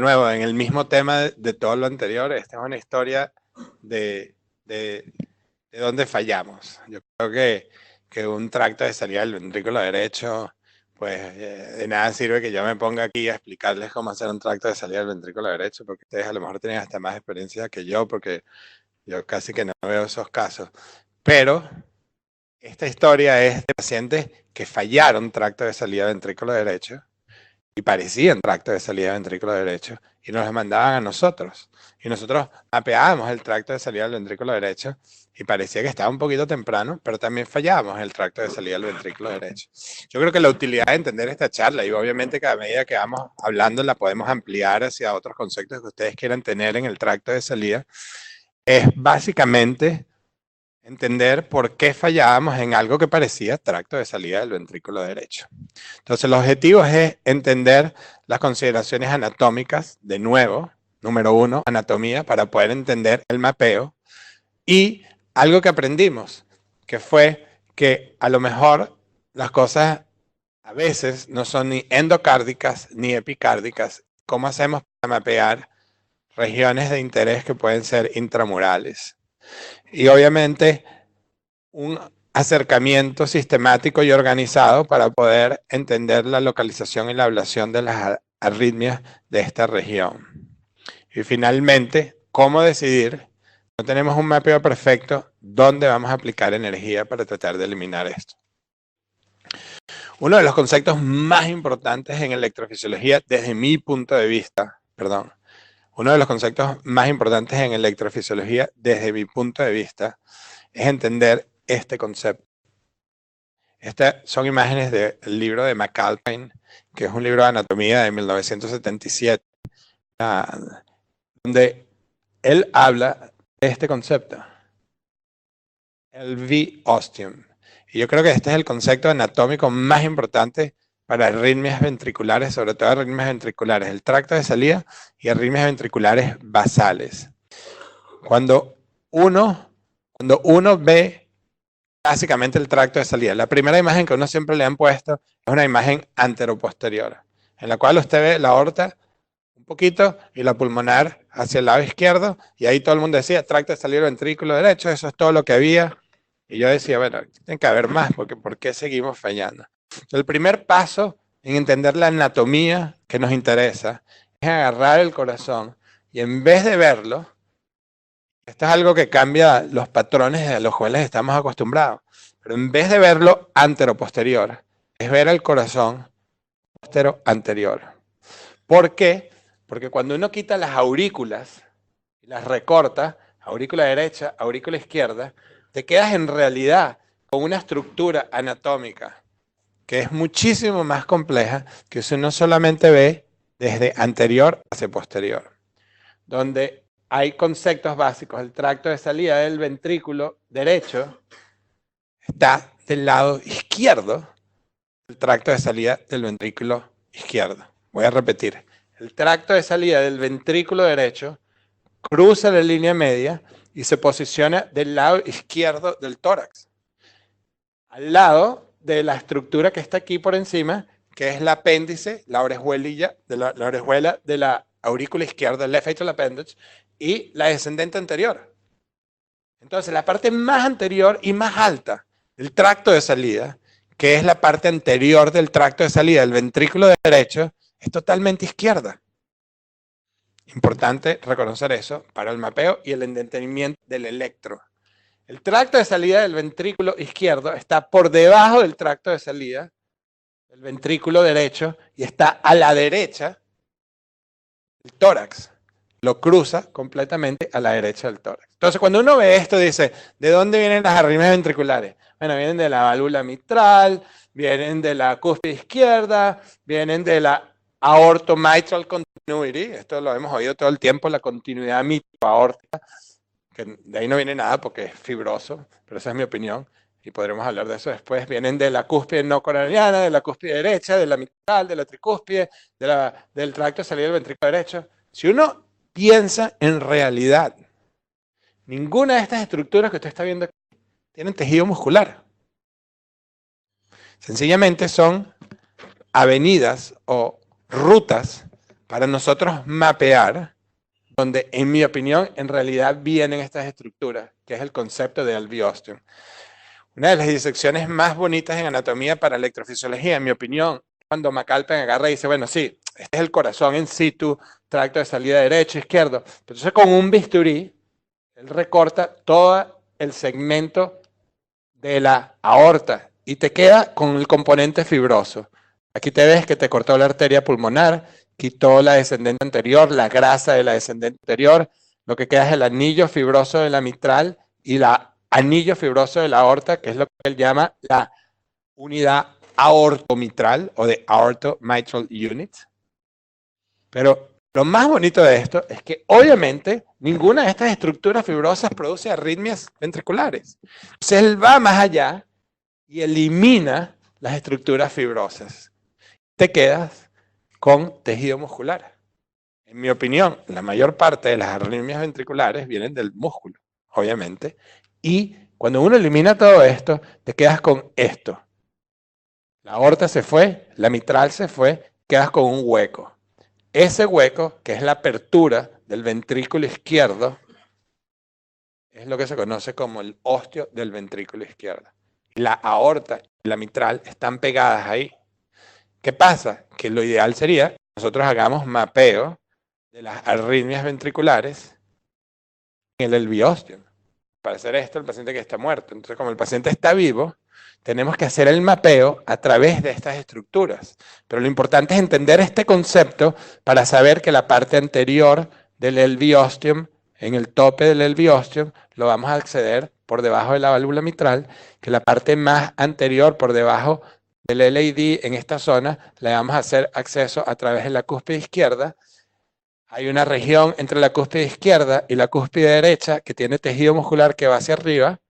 de nuevo, en el mismo tema de todo lo anterior, esta es una historia de dónde fallamos. Yo creo que un tracto de salida del ventrículo derecho, pues de nada sirve que yo me ponga aquí a explicarles cómo hacer un tracto de salida del ventrículo derecho, porque ustedes a lo mejor tienen hasta más experiencia que yo, porque yo casi que no veo esos casos. Pero esta historia es de pacientes que fallaron tracto de salida del ventrículo derecho y parecían tracto de salida del ventrículo derecho y nos los mandaban a nosotros. Y nosotros mapeábamos el tracto de salida del ventrículo derecho y parecía que estaba un poquito temprano, pero también fallábamos el tracto de salida del ventrículo derecho. Yo creo que la utilidad de entender esta charla, y obviamente que a medida que vamos hablando la podemos ampliar hacia otros conceptos que ustedes quieran tener en el tracto de salida, es básicamente entender por qué fallábamos en algo que parecía tracto de salida del ventrículo derecho. Entonces, el objetivo es entender las consideraciones anatómicas, de nuevo, número uno, anatomía, para poder entender el mapeo. Y algo que aprendimos, que fue que a lo mejor las cosas a veces no son ni endocárdicas ni epicárdicas. ¿Cómo hacemos para mapear regiones de interés que pueden ser intramurales? Y obviamente un acercamiento sistemático y organizado para poder entender la localización y la ablación de las arritmias de esta región. Y finalmente, cómo decidir, no tenemos un mapeo perfecto, dónde vamos a aplicar energía para tratar de eliminar esto. Uno de los conceptos más importantes en electrofisiología, desde mi punto de vista, uno de los conceptos más importantes en electrofisiología, desde mi punto de vista, es entender este concepto. Estas son imágenes del libro de McAlpine, que es un libro de anatomía de 1977, donde él habla de este concepto, el V-ostium. Y yo creo que este es el concepto anatómico más importante para arritmias ventriculares, sobre todo arritmias ventriculares, el tracto de salida y arritmias ventriculares basales. Cuando uno ve básicamente el tracto de salida, la primera imagen que uno siempre le han puesto es una imagen anteroposterior, en la cual usted ve la aorta un poquito y la pulmonar hacia el lado izquierdo, y ahí todo el mundo decía tracto de salida del ventrículo derecho, eso es todo lo que había. Y yo decía, bueno, tiene que haber más, porque ¿por qué seguimos fallando? El primer paso en entender la anatomía que nos interesa es agarrar el corazón y en vez de verlo, esto es algo que cambia los patrones a los cuales estamos acostumbrados, pero en vez de verlo antero-posterior, es ver el corazón postero-anterior. ¿Por qué? Porque cuando uno quita las aurículas y las recorta, aurícula derecha, aurícula izquierda, te quedas en realidad con una estructura anatómica que es muchísimo más compleja, que usted no solamente ve desde anterior hacia posterior, donde hay conceptos básicos. El tracto de salida del ventrículo derecho está del lado izquierdo del tracto de salida del ventrículo izquierdo. Voy a repetir. El tracto de salida del ventrículo derecho cruza la línea media y se posiciona del lado izquierdo del tórax, al lado de la estructura que está aquí por encima, que es el apéndice, la orejuela de la aurícula izquierda, el left atrial appendage, y la descendente anterior. Entonces, la parte más anterior y más alta del tracto de salida, que es la parte anterior del tracto de salida del ventrículo derecho, es totalmente izquierda. Importante reconocer eso para el mapeo y el entendimiento del electro. El tracto de salida del ventrículo izquierdo está por debajo del tracto de salida del ventrículo derecho y está a la derecha del tórax. Lo cruza completamente a la derecha del tórax. Entonces, cuando uno ve esto, dice, ¿de dónde vienen las arritmias ventriculares? Bueno, vienen de la válvula mitral, vienen de la cúspide izquierda, vienen de la aortomitral continuity. Esto lo hemos oído todo el tiempo, la continuidad mitral-aórtica, que de ahí no viene nada porque es fibroso, pero esa es mi opinión, y podremos hablar de eso después. Vienen de la cúspide no coronariana, de la cúspide derecha, de la mitral, de la tricúspide, del tracto de salida del ventrículo derecho. Si uno piensa en realidad, ninguna de estas estructuras que usted está viendo aquí tienen tejido muscular. Sencillamente son avenidas o rutas para nosotros mapear donde, en mi opinión, en realidad vienen estas estructuras, que es el concepto de alveostio. Una de las disecciones más bonitas en anatomía para electrofisiología, en mi opinión, cuando McAlpin agarra y dice, bueno, sí, este es el corazón in situ, tracto de salida derecho, izquierdo. Entonces, con un bisturí, él recorta todo el segmento de la aorta y te queda con el componente fibroso. Aquí te ves que te cortó la arteria pulmonar, quitó la descendente anterior, la grasa de la descendente anterior, lo que queda es el anillo fibroso de la mitral y la anillo fibroso de la aorta, que es lo que él llama la unidad aortomitral o de aorto mitral unit. Pero lo más bonito de esto es que obviamente ninguna de estas estructuras fibrosas produce arritmias ventriculares. Entonces él va más allá y elimina las estructuras fibrosas. Te quedas con tejido muscular. En mi opinión, la mayor parte de las arritmias ventriculares vienen del músculo, obviamente. Y cuando uno elimina todo esto, te quedas con esto. La aorta se fue, la mitral se fue, quedas con un hueco. Ese hueco, que es la apertura del ventrículo izquierdo, es lo que se conoce como el ósteo del ventrículo izquierdo. La aorta y la mitral están pegadas ahí. ¿Qué pasa? Que lo ideal sería que nosotros hagamos mapeo de las arritmias ventriculares en el alveostio. Para hacer esto, el paciente que está muerto. Entonces, como el paciente está vivo, tenemos que hacer el mapeo a través de estas estructuras. Pero lo importante es entender este concepto para saber que la parte anterior del alveostio, en el tope del alveostio, lo vamos a acceder por debajo de la válvula mitral, que la parte más anterior por debajo del LAD en esta zona, le vamos a hacer acceso a través de la cúspide izquierda. Hay una región entre la cúspide izquierda y la cúspide derecha que tiene tejido muscular que va hacia arriba,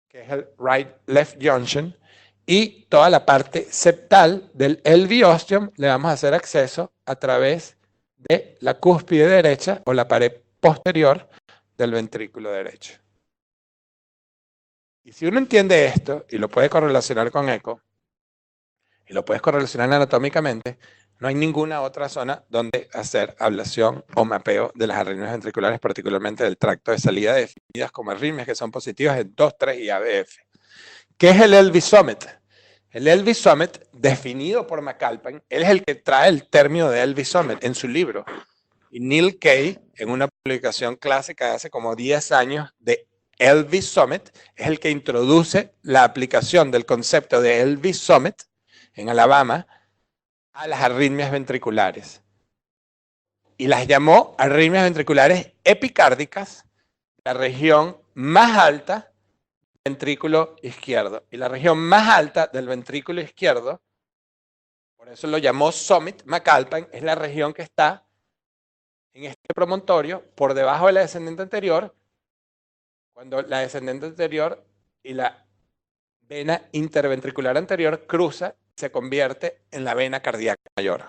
que es el right-left junction, y toda la parte septal del alveostio le vamos a hacer acceso a través de la cúspide derecha o la pared posterior del ventrículo derecho. Y si uno entiende esto y lo puede correlacionar con eco, y lo puedes correlacionar anatómicamente, no hay ninguna otra zona donde hacer ablación o mapeo de las arritmias ventriculares, particularmente del tracto de salida, definidas como arritmias que son positivas en 2, 3 y ABF. ¿Qué es el Elvis Summit? El Elvis Summit, definido por McAlpin, él es el que trae el término de Elvis Summit en su libro. Y Neil Kay, en una publicación clásica de hace como 10 años de Elvis Summit, es el que introduce la aplicación del concepto de Elvis Summit en Alabama a las arritmias ventriculares. Y las llamó arritmias ventriculares epicárdicas, la región más alta del ventrículo izquierdo. Y la región más alta del ventrículo izquierdo, por eso lo llamó Summit McAlpin, es la región que está en este promontorio por debajo de la descendente anterior, cuando la descendente anterior y la vena interventricular anterior cruza, se convierte en la vena cardíaca mayor.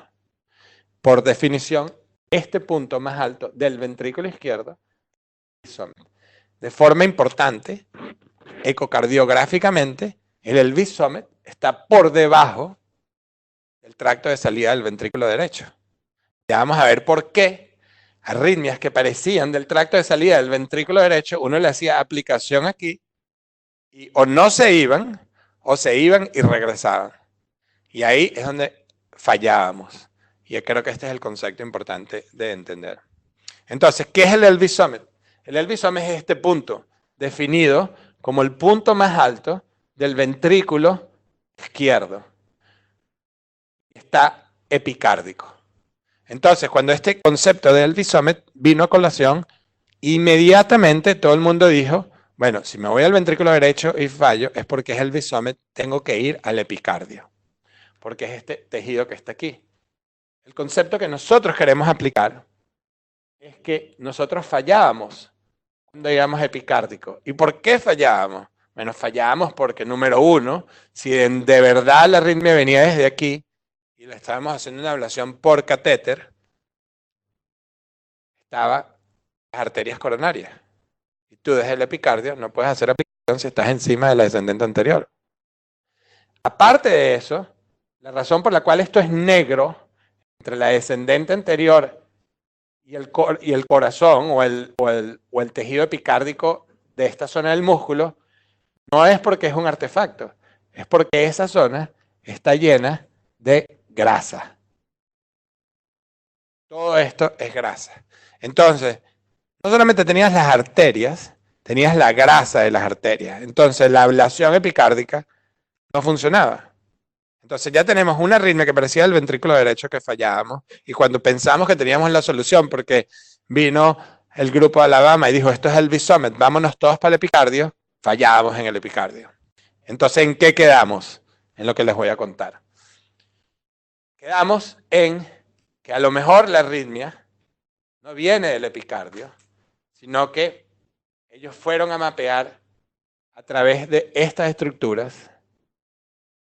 Por definición, este punto más alto del ventrículo izquierdo, de forma importante, ecocardiográficamente, el Elvis Summit está por debajo del tracto de salida del ventrículo derecho. Ya vamos a ver por qué arritmias que parecían del tracto de salida del ventrículo derecho, uno le hacía aplicación aquí y o no se iban o se iban y regresaban. Y ahí es donde fallábamos. Y yo creo que este es el concepto importante de entender. Entonces, ¿qué es el Elvis Summit? El Elvis Summit es este punto definido como el punto más alto del ventrículo izquierdo. Está epicárdico. Entonces, cuando este concepto de Elvis Summit vino a colación, inmediatamente todo el mundo dijo, bueno, si me voy al ventrículo derecho y fallo, es porque es Elvis Summit, tengo que ir al epicardio, porque es este tejido que está aquí. El concepto que nosotros queremos aplicar es que nosotros fallábamos cuando llegamos epicárdico. ¿Y por qué fallábamos? Bueno, fallábamos porque, número uno, si de verdad la arritmia venía desde aquí y le estábamos haciendo una ablación por catéter, estaban las arterias coronarias. Y tú desde el epicardio no puedes hacer aplicación si estás encima de la descendente anterior. Aparte de eso, la razón por la cual esto es negro entre la descendente anterior y el corazón o el tejido epicárdico de esta zona del músculo, no es porque es un artefacto, es porque esa zona está llena de grasa. Todo esto es grasa. Entonces, no solamente tenías las arterias, tenías la grasa de las arterias. Entonces, la ablación epicárdica no funcionaba. Entonces, ya tenemos una arritmia que parecía el ventrículo derecho que fallábamos. Y cuando pensamos que teníamos la solución, porque vino el grupo de Alabama y dijo, esto es el B-Summit, vámonos todos para el epicardio, fallábamos en el epicardio. Entonces, ¿en qué quedamos? En lo que les voy a contar. Quedamos en que a lo mejor la arritmia no viene del epicardio, sino que ellos fueron a mapear a través de estas estructuras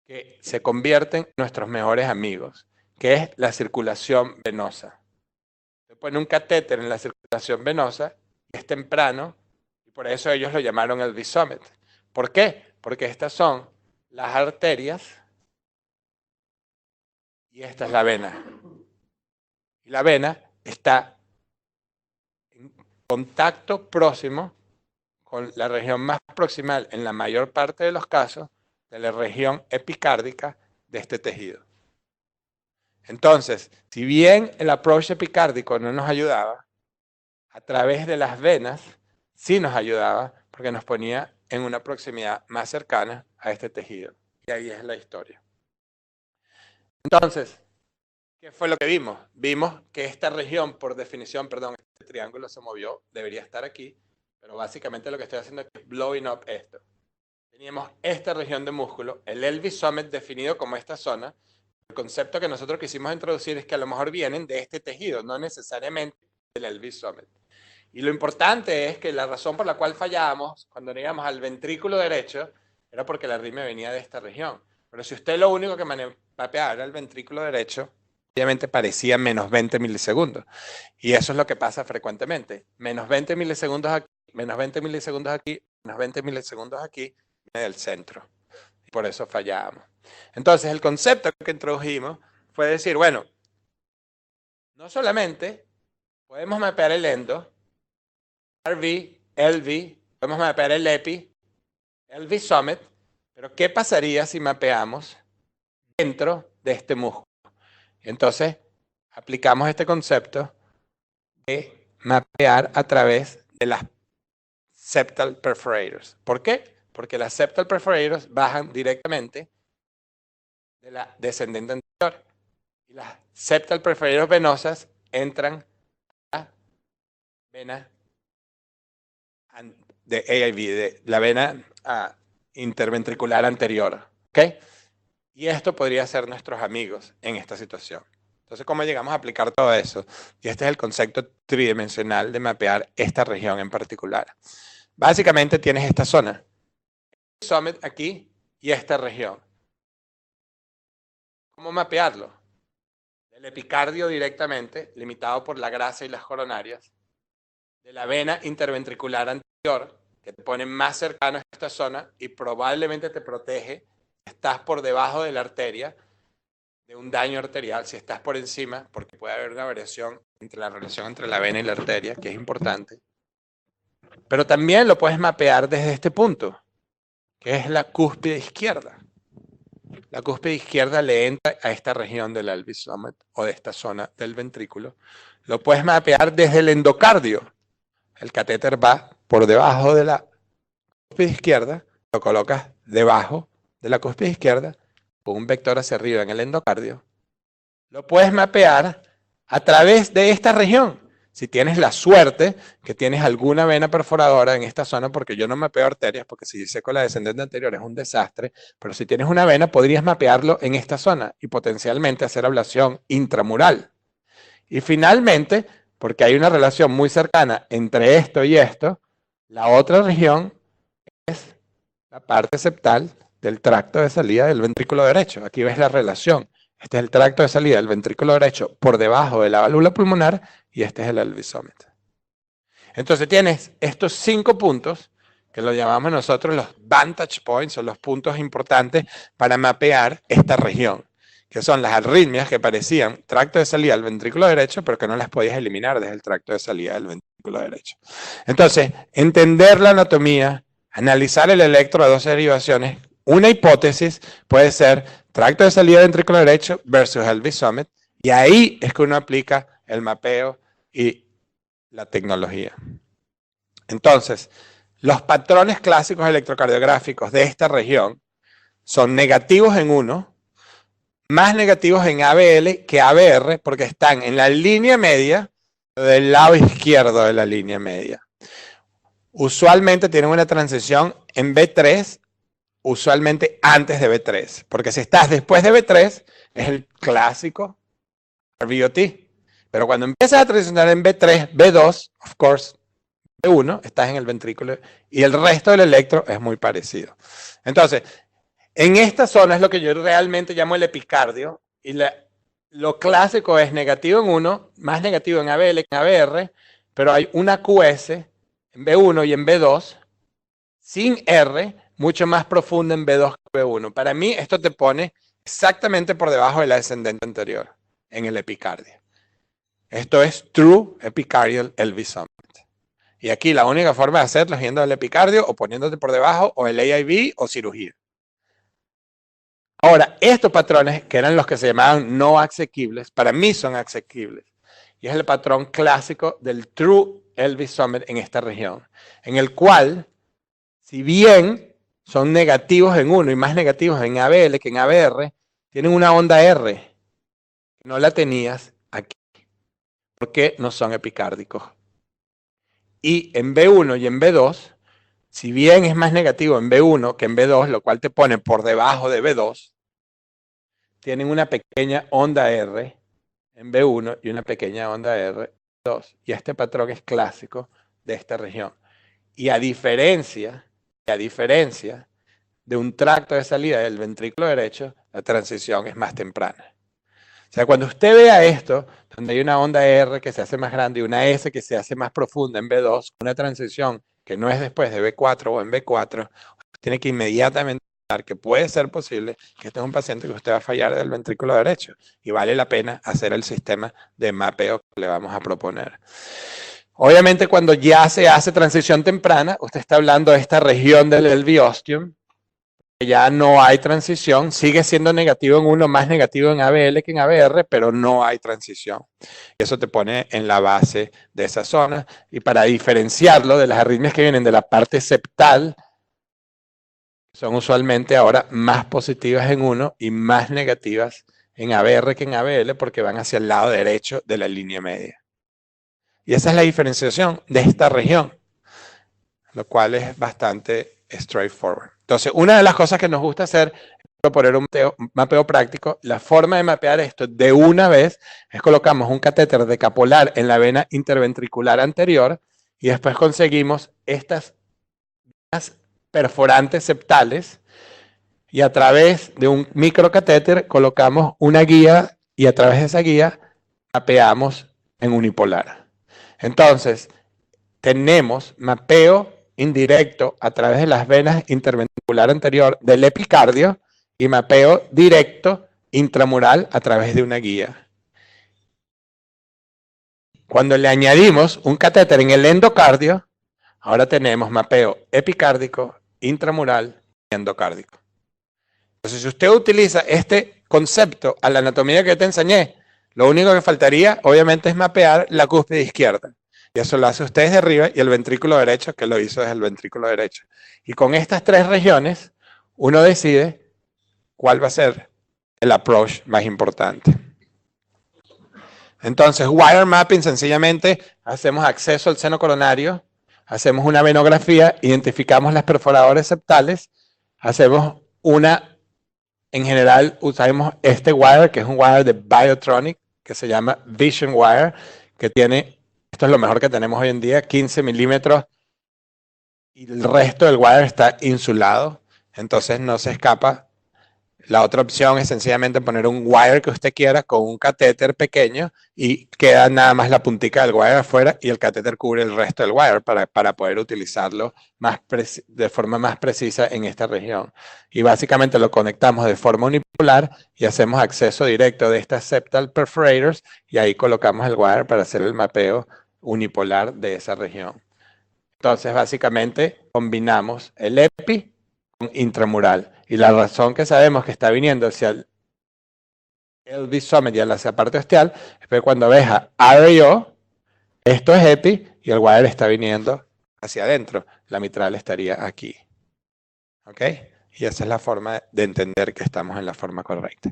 que se convierten en nuestros mejores amigos, que es la circulación venosa. Se pone un catéter en la circulación venosa y es temprano, y por eso ellos lo llamaron el B-Summit. ¿Por qué? Porque estas son las arterias y esta es la vena. Y la vena está en contacto próximo con la región más proximal, en la mayor parte de los casos, de la región epicárdica de este tejido. Entonces, si bien el approach epicárdico no nos ayudaba, a través de las venas sí nos ayudaba porque nos ponía en una proximidad más cercana a este tejido. Y ahí es la historia. Entonces, ¿qué fue lo que vimos? Vimos que esta región, por definición, este triángulo se movió, debería estar aquí, pero básicamente lo que estoy haciendo es blowing up esto. Teníamos esta región de músculo, el LV Summit definido como esta zona. El concepto que nosotros quisimos introducir es que a lo mejor vienen de este tejido, no necesariamente del LV Summit. Y lo importante es que la razón por la cual fallábamos cuando llegamos al ventrículo derecho era porque la arritmia venía de esta región. Pero si usted lo único que mapeaba era el ventrículo derecho, obviamente parecía menos 20 milisegundos. Y eso es lo que pasa frecuentemente. Menos 20 milisegundos aquí, menos 20 milisegundos aquí, menos 20 milisegundos aquí, viene del centro. Y por eso fallábamos. Entonces, el concepto que introdujimos fue decir, bueno, no solamente podemos mapear el endo, RV, LV, podemos mapear el EPI, LV Summit, pero ¿qué pasaría si mapeamos dentro de este músculo? Entonces, aplicamos este concepto de mapear a través de las septal perforators. ¿Por qué? Porque las septal perforators bajan directamente de la descendente anterior. Y las septal perforators venosas entran a la vena de AIV, de la vena interventricular anterior. ¿Ok? Y esto podría ser nuestros amigos en esta situación. Entonces, ¿cómo llegamos a aplicar todo eso? Y este es el concepto tridimensional de mapear esta región en particular. Básicamente tienes esta zona, el summit aquí y esta región. ¿Cómo mapearlo? El epicardio directamente, limitado por la grasa y las coronarias, de la vena interventricular anterior, que te pone más cercano a esta zona y probablemente te protege si estás por debajo de la arteria, de un daño arterial. Si estás por encima, porque puede haber una variación entre la relación entre la vena y la arteria, que es importante. Pero también lo puedes mapear desde este punto, que es la cúspide izquierda. La cúspide izquierda le entra a esta región del LV Summit o de esta zona del ventrículo. Lo puedes mapear desde el endocardio. El catéter va por debajo de la cúspide izquierda, lo colocas debajo de la cúspide izquierda, con un vector hacia arriba en el endocardio. Lo puedes mapear a través de esta región. Si tienes la suerte que tienes alguna vena perforadora en esta zona, porque yo no mapeo arterias, porque si seco la descendente anterior es un desastre, pero si tienes una vena podrías mapearlo en esta zona y potencialmente hacer ablación intramural. Y finalmente, porque hay una relación muy cercana entre esto y esto, la otra región es la parte septal del tracto de salida del ventrículo derecho. Aquí ves la relación. Este es el tracto de salida del ventrículo derecho por debajo de la válvula pulmonar y este es el LV Summit. Entonces tienes estos 5 puntos que lo llamamos nosotros los vantage points o los puntos importantes para mapear esta región. que son las arritmias que parecían tracto de salida del ventrículo derecho, pero que no las podías eliminar desde el tracto de salida del ventrículo derecho. Entonces, entender la anatomía, analizar el electro de dos derivaciones, una hipótesis puede ser tracto de salida del ventrículo derecho versus Elvis Summit, y ahí es que uno aplica el mapeo y la tecnología. Entonces, los patrones clásicos electrocardiográficos de esta región son negativos en uno, más negativos en ABL que ABR, porque están en la línea media del lado izquierdo de la línea media. Usualmente tienen una transición en B3, usualmente antes de B3, porque si estás después de B3, es el clásico RVOT. Pero cuando empiezas a transicionar en B3, B2, of course, B1, estás en el ventrículo y el resto del electro es muy parecido. Entonces, en esta zona es lo que yo realmente llamo el epicardio, y lo clásico es negativo en 1, más negativo en ABL que en ABR, pero hay una QS en B1 y en B2, sin R, mucho más profunda en B2 que B1. Para mí esto te pone exactamente por debajo de la descendente anterior, en el epicardio. Esto es True Epicardial Elvis Summit. Y aquí la única forma de hacerlo es yendo al epicardio o poniéndote por debajo, o el AIV o cirugía. Ahora, estos patrones, que eran los que se llamaban no asequibles, para mí son asequibles. Y es el patrón clásico del True Elvis Summit en esta región, en el cual, si bien son negativos en uno y más negativos en ABL que en ABR, tienen una onda R, que no la tenías aquí, porque no son epicárdicos. Y en B1 y en B2, si bien es más negativo en B1 que en B2, lo cual te pone por debajo de B2, tienen una pequeña onda R en B1 y una pequeña onda R en B2. Y este patrón es clásico de esta región. Y a diferencia de un tracto de salida del ventrículo derecho, la transición es más temprana. O sea, cuando usted vea esto, donde hay una onda R que se hace más grande y una S que se hace más profunda en B2, una transición que no es después de B4 o en B4, tiene que inmediatamente pensar que puede ser posible que este es un paciente que usted va a fallar del ventrículo derecho y vale la pena hacer el sistema de mapeo que le vamos a proponer. Obviamente, cuando ya se hace transición temprana, usted está hablando de esta región del elviostium, que ya no hay transición, sigue siendo negativo en uno, más negativo en ABL que en ABR, pero no hay transición. Y eso te pone en la base de esa zona. Y para diferenciarlo de las arritmias que vienen de la parte septal, son usualmente ahora más positivas en uno y más negativas en ABR que en ABL, porque van hacia el lado derecho de la línea media. Y esa es la diferenciación de esta región, lo cual es bastante straightforward. Entonces, una de las cosas que nos gusta hacer es proponer un mapeo práctico. La forma de mapear esto de una vez es colocamos un catéter decapolar en la vena interventricular anterior y después conseguimos estas venas perforantes septales y a través de un microcatéter colocamos una guía y a través de esa guía mapeamos en unipolar. Entonces, tenemos mapeo indirecto a través de las venas interventricular anterior del epicardio y mapeo directo intramural a través de una guía. Cuando le añadimos un catéter en el endocardio, ahora tenemos mapeo epicárdico, intramural y endocárdico. Entonces, si usted utiliza este concepto a la anatomía que te enseñé, lo único que faltaría, obviamente, es mapear la cúspide izquierda. Y eso lo hace usted desde arriba y el ventrículo derecho, que lo hizo desde el ventrículo derecho. Y con estas tres regiones, uno decide cuál va a ser el approach más importante. Entonces, wire mapping, sencillamente, hacemos acceso al seno coronario, hacemos una venografía, identificamos las perforadores septales, hacemos en general, usamos este wire, que es un wire de Biotronic, que se llama Vision Wire, que tiene... Esto es lo mejor que tenemos hoy en día, 15 milímetros y el resto del wire está insulado, entonces no se escapa La otra opción es sencillamente poner un wire que usted quiera con un catéter pequeño y queda nada más la puntica del wire afuera y el catéter cubre el resto del wire para poder utilizarlo de forma más precisa en esta región. Y básicamente lo conectamos de forma unipolar y hacemos acceso directo de estas septal perforators y ahí colocamos el wire para hacer el mapeo unipolar de esa región. Entonces, básicamente, combinamos el EPI con intramural. Y la razón que sabemos que está viniendo hacia el LV summit y hacia la parte ostial es que cuando ves a RAO, esto es EPI y el wire está viniendo hacia adentro. La mitral estaría aquí. ¿Ok? Y esa es la forma de entender que estamos en la forma correcta.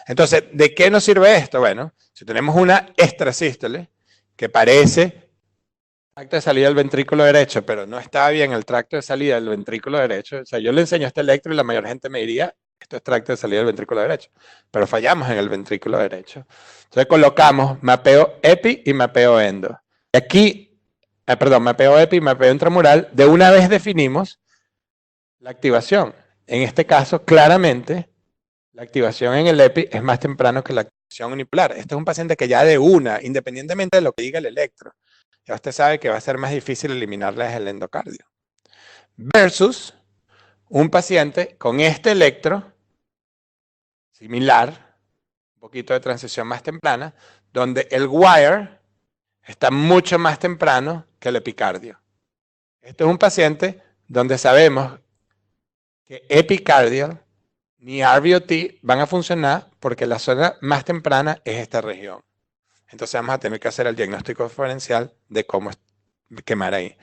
Entonces, ¿de qué nos sirve esto? Bueno, si tenemos una extrasístole que parece tracto de salida del ventrículo derecho, pero no está bien el tracto de salida del ventrículo derecho. O sea, yo le enseño este electro y la mayor gente me diría, esto es tracto de salida del ventrículo derecho. Pero fallamos en el ventrículo derecho. Entonces colocamos mapeo epi y mapeo endo. Y aquí, mapeo epi y mapeo intramural, de una vez definimos la activación. En este caso, claramente, la activación en el epi es más temprano que la activación unipolar. Este es un paciente que ya de una, independientemente de lo que diga el electro, ya usted sabe que va a ser más difícil eliminarles el endocardio. Versus un paciente con este electro, similar, un poquito de transición más temprana, donde el wire está mucho más temprano que el epicardio. Este es un paciente donde sabemos que epicardial ni RVOT van a funcionar porque la zona más temprana es esta región. Entonces vamos a tener que hacer el diagnóstico diferencial de cómo quemar ahí.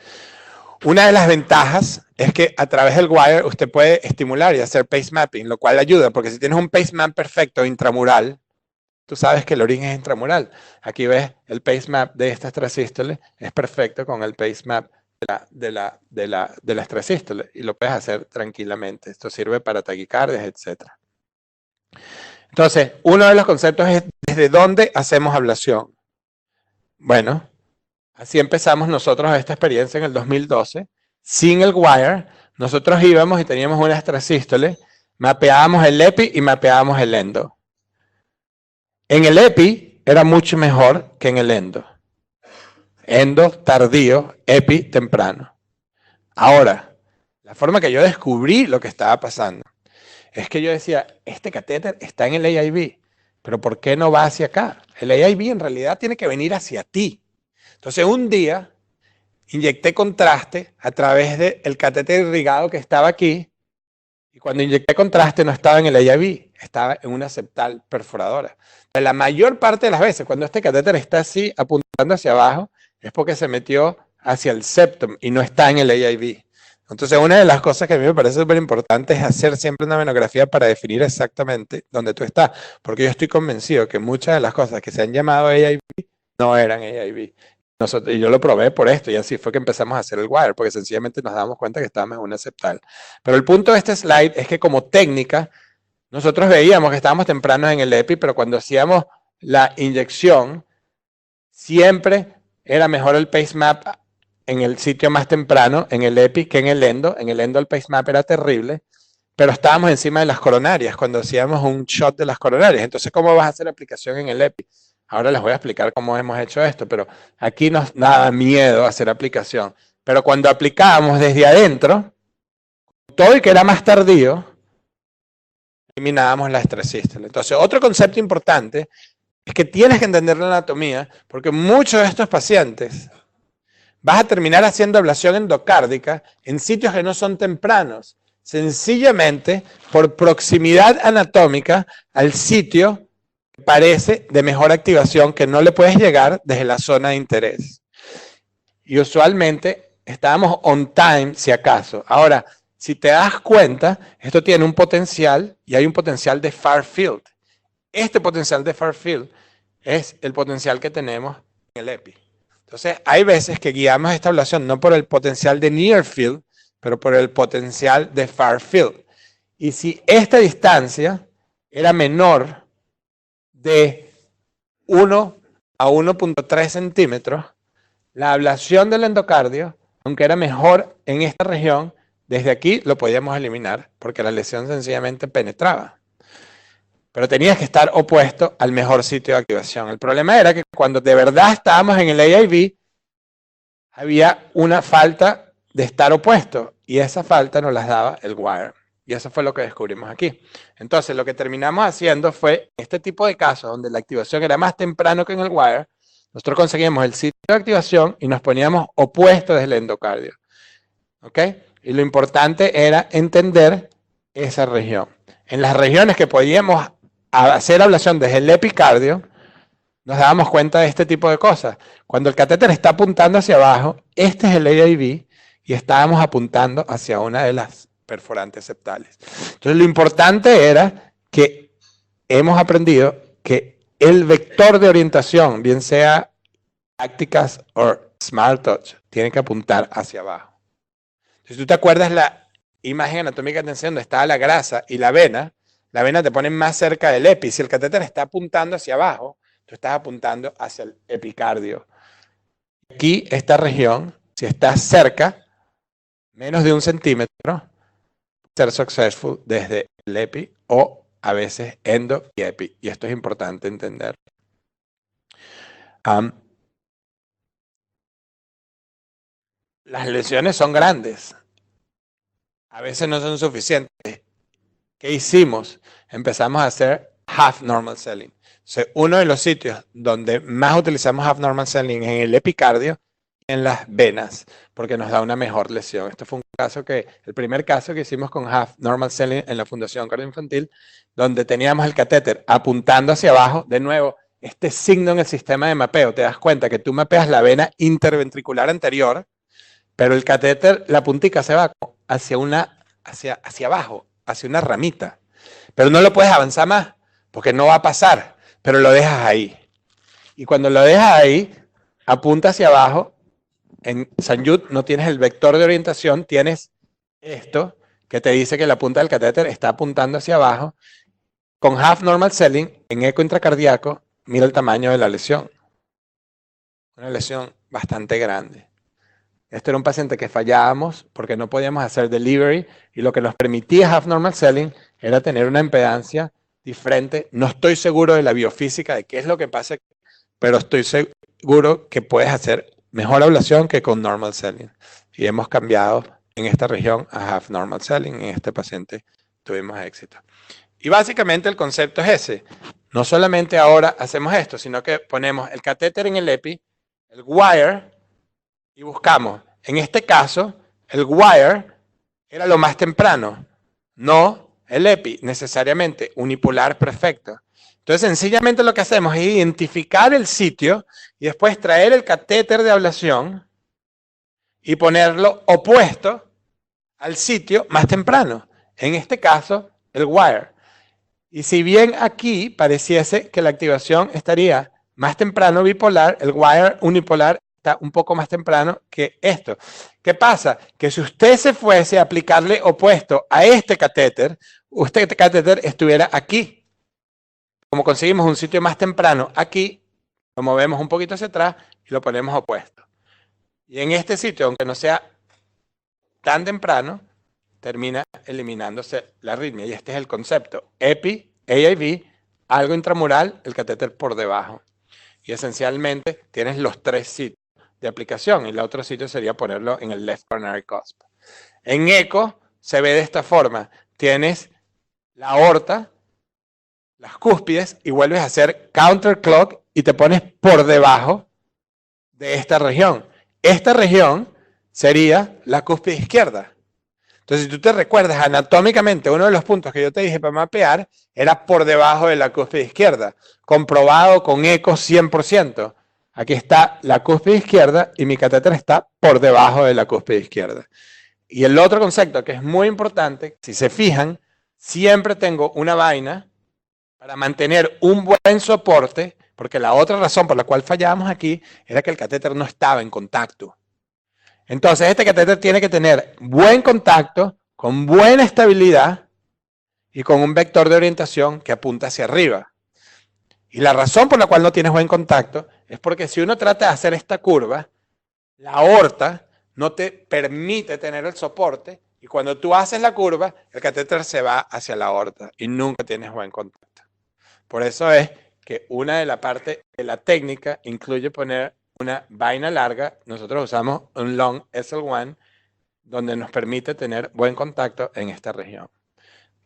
Una de las ventajas es que a través del wire usted puede estimular y hacer pace mapping, lo cual ayuda, porque si tienes un pace map perfecto intramural, tú sabes que el origen es intramural. Aquí ves el pace map de esta extrasístole, es perfecto con el pace map de la extrasístole y lo puedes hacer tranquilamente. Esto sirve para taquicardias, etc. Entonces, uno de los conceptos es ¿desde dónde hacemos ablación? Bueno, así empezamos nosotros esta experiencia en el 2012. Sin el wire, nosotros íbamos y teníamos una extrasístole, mapeábamos el epi y mapeábamos el endo. En el epi era mucho mejor que en el endo. Endo tardío, epi temprano. Ahora, la forma que yo descubrí lo que estaba pasando es que yo decía, este catéter está en el AIV, pero ¿por qué no va hacia acá? El AIV en realidad tiene que venir hacia ti. Entonces un día inyecté contraste a través del catéter irrigado que estaba aquí, y cuando inyecté contraste no estaba en el AIV, estaba en una septal perforadora. Entonces, la mayor parte de las veces, cuando este catéter está así apuntando hacia abajo, es porque se metió hacia el septum y no está en el AIV. Entonces, una de las cosas que a mí me parece súper importante es hacer siempre una venografía para definir exactamente dónde tú estás, porque yo estoy convencido que muchas de las cosas que se han llamado AIV no eran AIV. Y yo lo probé por esto, y así fue que empezamos a hacer el wire, porque sencillamente nos damos cuenta que estábamos en una septal. Pero el punto de este slide es que como técnica, nosotros veíamos que estábamos tempranos en el EPI, pero cuando hacíamos la inyección, siempre era mejor el pace map en el sitio más temprano, en el EPI, que en el endo. En el endo el pace map era terrible, pero estábamos encima de las coronarias, cuando hacíamos un shot de las coronarias. Entonces, ¿cómo vas a hacer aplicación en el EPI? Ahora les voy a explicar cómo hemos hecho esto, pero aquí nos da miedo hacer aplicación. Pero cuando aplicábamos desde adentro, todo y que era más tardío, eliminábamos la extrasístole. Entonces, otro concepto importante es que tienes que entender la anatomía, porque muchos de estos pacientes vas a terminar haciendo ablación endocárdica en sitios que no son tempranos, sencillamente por proximidad anatómica al sitio que parece de mejor activación, que no le puedes llegar desde la zona de interés. Y usualmente estábamos on time si acaso. Ahora, si te das cuenta, esto tiene un potencial y hay un potencial de far field. Este potencial de far field es el potencial que tenemos en el EPI. Entonces, hay veces que guiamos esta ablación no por el potencial de near field, pero por el potencial de far field. Y si esta distancia era menor de 1 a 1.3 centímetros, la ablación del endocardio, aunque era mejor en esta región, desde aquí lo podíamos eliminar porque la lesión sencillamente penetraba. pero tenías que estar opuesto al mejor sitio de activación. El problema era que cuando de verdad estábamos en el AIV, había una falta de estar opuesto, y esa falta nos las daba el wire. Y eso fue lo que descubrimos aquí. Entonces, lo que terminamos haciendo fue, en este tipo de casos, donde la activación era más temprano que en el wire, nosotros conseguimos el sitio de activación y nos poníamos opuestos desde el endocardio. ¿Ok? Y lo importante era entender esa región. En las regiones que podíamos hacer ablación desde el epicardio, nos dábamos cuenta de este tipo de cosas. Cuando el catéter está apuntando hacia abajo, este es el AIV, y estábamos apuntando hacia una de las perforantes septales. Entonces, lo importante era que hemos aprendido que el vector de orientación, bien sea tácticas o Smart Touch, tiene que apuntar hacia abajo. Si tú te acuerdas la imagen anatómica de tensión donde estaba la grasa y la vena te pone más cerca del epi. Si el catéter está apuntando hacia abajo, tú estás apuntando hacia el epicardio. Aquí, esta región, si está cerca, menos de 1 centímetro, ser successful desde el epi o a veces endo y epi. Y esto es importante entender. Las lesiones son grandes. A veces no son suficientes. ¿Qué hicimos? Empezamos a hacer half normal selling. Entonces, uno de los sitios donde más utilizamos half normal selling es en el epicardio y en las venas, porque nos da una mejor lesión. Esto fue el primer caso que hicimos con half normal selling en la Fundación Cardioinfantil, donde teníamos el catéter apuntando hacia abajo. De nuevo, este signo en el sistema de mapeo, te das cuenta que tú mapeas la vena interventricular anterior, pero el catéter, la puntica se va hacia abajo, hacia una ramita. Pero no lo puedes avanzar más, porque no va a pasar, pero lo dejas ahí. Y cuando lo dejas ahí, apunta hacia abajo. En Sanjut no tienes el vector de orientación, tienes esto, que te dice que la punta del catéter está apuntando hacia abajo. Con half normal selling, en eco intracardíaco, mira el tamaño de la lesión. Una lesión bastante grande. Este era un paciente que fallábamos porque no podíamos hacer delivery, y lo que nos permitía half normal selling era tener una impedancia diferente. No estoy seguro de la biofísica, de qué es lo que pasa, pero estoy seguro que puedes hacer mejor ablación que con normal selling. Y hemos cambiado en esta región a half normal selling. En este paciente tuvimos éxito. Y básicamente el concepto es ese. No solamente ahora hacemos esto, sino que ponemos el catéter en el epi, el wire, y buscamos. En este caso, el wire era lo más temprano, no el epi, necesariamente unipolar perfecto. Entonces, sencillamente lo que hacemos es identificar el sitio y después traer el catéter de ablación y ponerlo opuesto al sitio más temprano. En este caso, el wire. Y si bien aquí pareciese que la activación estaría más temprano bipolar, el wire unipolar está un poco más temprano que esto. ¿Qué pasa? Que si usted se fuese a aplicarle opuesto a este catéter estuviera aquí. Como conseguimos un sitio más temprano aquí, lo movemos un poquito hacia atrás y lo ponemos opuesto. Y en este sitio, aunque no sea tan temprano, termina eliminándose la arritmia. Y este es el concepto. Epi, AIV, algo intramural, el catéter por debajo. Y esencialmente tienes los 3 sitios de aplicación, y el otro sitio sería ponerlo en el left coronary cusp. En eco se ve de esta forma. Tienes la aorta, las cúspides, y vuelves a hacer counterclock y te pones por debajo de esta región. Esta región sería la cúspide izquierda. Entonces, si tú te recuerdas anatómicamente, uno de los puntos que yo te dije para mapear era por debajo de la cúspide izquierda, comprobado con eco 100%. Aquí está la cúspide izquierda y mi catéter está por debajo de la cúspide izquierda. Y el otro concepto que es muy importante, si se fijan, siempre tengo una vaina para mantener un buen soporte, porque la otra razón por la cual fallábamos aquí era que el catéter no estaba en contacto. Entonces, este catéter tiene que tener buen contacto, con buena estabilidad y con un vector de orientación que apunta hacia arriba. Y la razón por la cual no tienes buen contacto es porque si uno trata de hacer esta curva, la aorta no te permite tener el soporte, y cuando tú haces la curva, el catéter se va hacia la aorta y nunca tienes buen contacto. Por eso es que una de la parte de la técnica incluye poner una vaina larga. Nosotros usamos un long SL1 donde nos permite tener buen contacto en esta región.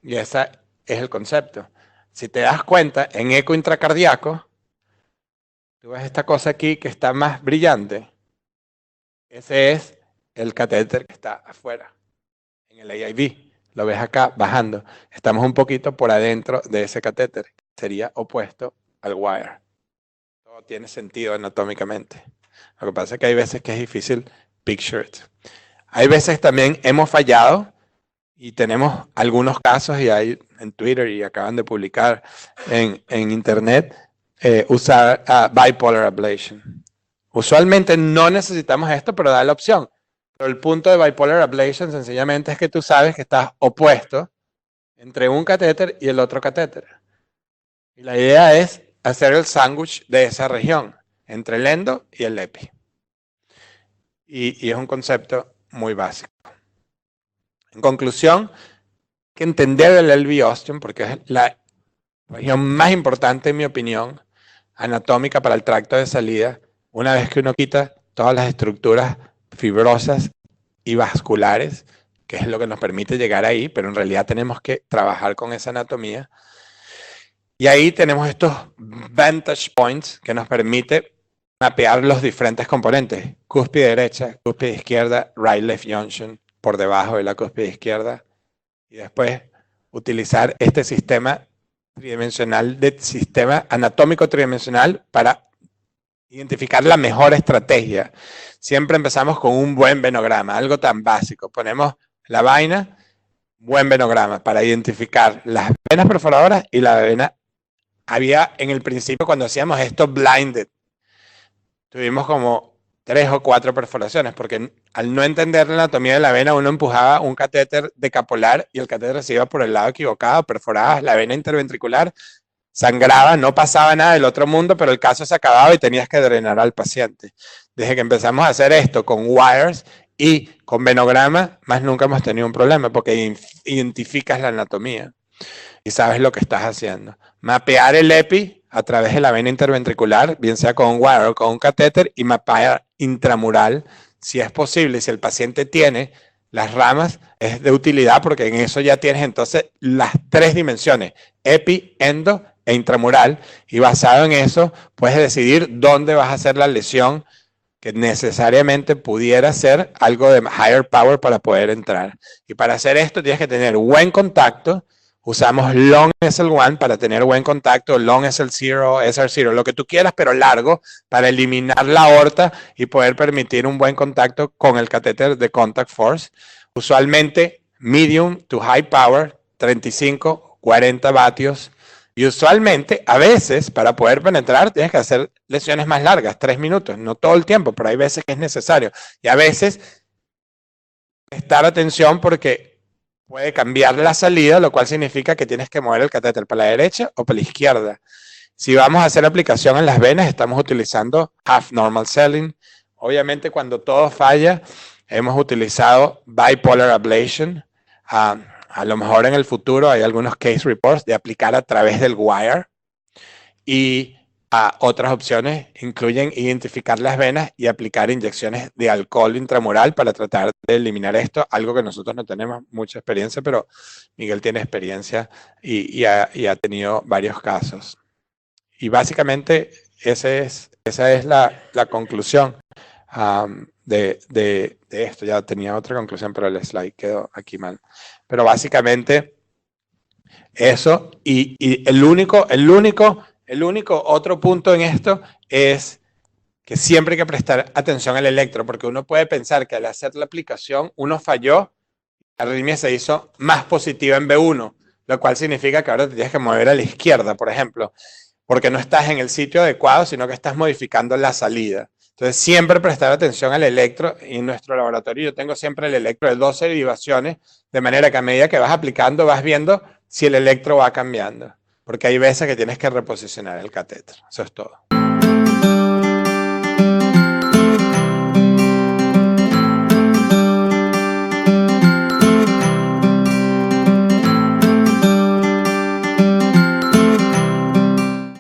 Y ese es el concepto. Si te das cuenta, en eco intracardíaco, tú ves esta cosa aquí que está más brillante. Ese es el catéter que está afuera, en el AIV. Lo ves acá bajando. Estamos un poquito por adentro de ese catéter. Sería opuesto al wire. Todo tiene sentido anatómicamente. Lo que pasa es que hay veces que es difícil picture it. Hay veces también hemos fallado y tenemos algunos casos y hay en Twitter y acaban de publicar en internet usar bipolar ablation. Usualmente no necesitamos esto, pero da la opción. Pero el punto de bipolar ablation sencillamente es que tú sabes que estás opuesto entre un catéter y el otro catéter. Y la idea es hacer el sándwich de esa región, entre el endo y el epi. Y es un concepto muy básico. En conclusión, hay que entender el LV ostium porque es la región más importante, en mi opinión, anatómica para el tracto de salida, una vez que uno quita todas las estructuras fibrosas y vasculares, que es lo que nos permite llegar ahí, pero en realidad tenemos que trabajar con esa anatomía. Y ahí tenemos estos vantage points que nos permite mapear los diferentes componentes. Cúspide derecha, cúspide izquierda, right-left junction, por debajo de la cúspide izquierda. Y después utilizar este sistema tridimensional, sistema anatómico tridimensional para identificar la mejor estrategia. Siempre empezamos con un buen venograma, algo tan básico. Ponemos la vaina, buen venograma, para identificar las venas perforadoras y la vena. Había en el principio, cuando hacíamos esto blinded, tuvimos como 3 o 4 perforaciones, porque al no entender la anatomía de la vena, uno empujaba un catéter decapolar y el catéter se iba por el lado equivocado, perforaba la vena interventricular, sangraba, no pasaba nada del otro mundo, pero el caso se acababa y tenías que drenar al paciente. Desde que empezamos a hacer esto con wires y con venograma, más nunca hemos tenido un problema, porque identificas la anatomía y sabes lo que estás haciendo. Mapear el epi a través de la vena interventricular, bien sea con un wire o con un catéter, y mapear intramural, si es posible, si el paciente tiene las ramas, es de utilidad porque en eso ya tienes entonces las 3 dimensiones, epi, endo e intramural, y basado en eso puedes decidir dónde vas a hacer la lesión que necesariamente pudiera ser algo de higher power para poder entrar. Y para hacer esto tienes que tener buen contacto. Usamos long SL1 para tener buen contacto, long SL0, SR0, lo que tú quieras, pero largo, para eliminar la aorta y poder permitir un buen contacto con el catéter de contact force. Usualmente medium to high power, 35, 40 vatios. Y usualmente, a veces, para poder penetrar, tienes que hacer lesiones más largas, 3 minutos, no todo el tiempo, pero hay veces que es necesario. Y a veces, prestar atención porque puede cambiar la salida, lo cual significa que tienes que mover el catéter para la derecha o para la izquierda. Si vamos a hacer aplicación en las venas, estamos utilizando half normal selling. Obviamente, cuando todo falla, hemos utilizado bipolar ablation. A lo mejor en el futuro hay algunos case reports de aplicar a través del wire. Y otras opciones incluyen identificar las venas y aplicar inyecciones de alcohol intramural para tratar de eliminar esto, algo que nosotros no tenemos mucha experiencia, pero Miguel tiene experiencia y ha tenido varios casos. Y básicamente esa es la conclusión de esto. Ya tenía otra conclusión, pero el slide quedó aquí mal. Pero básicamente eso, y el único otro punto en esto es que siempre hay que prestar atención al electro, porque uno puede pensar que al hacer la aplicación uno falló, la arritmia se hizo más positiva en B1, lo cual significa que ahora te tienes que mover a la izquierda, por ejemplo, porque no estás en el sitio adecuado, sino que estás modificando la salida. Entonces, siempre prestar atención al electro. Y en nuestro laboratorio yo tengo siempre el electro de 12 derivaciones, de manera que a medida que vas aplicando, vas viendo si el electro va cambiando. Porque hay veces que tienes que reposicionar el catéter. Eso es todo.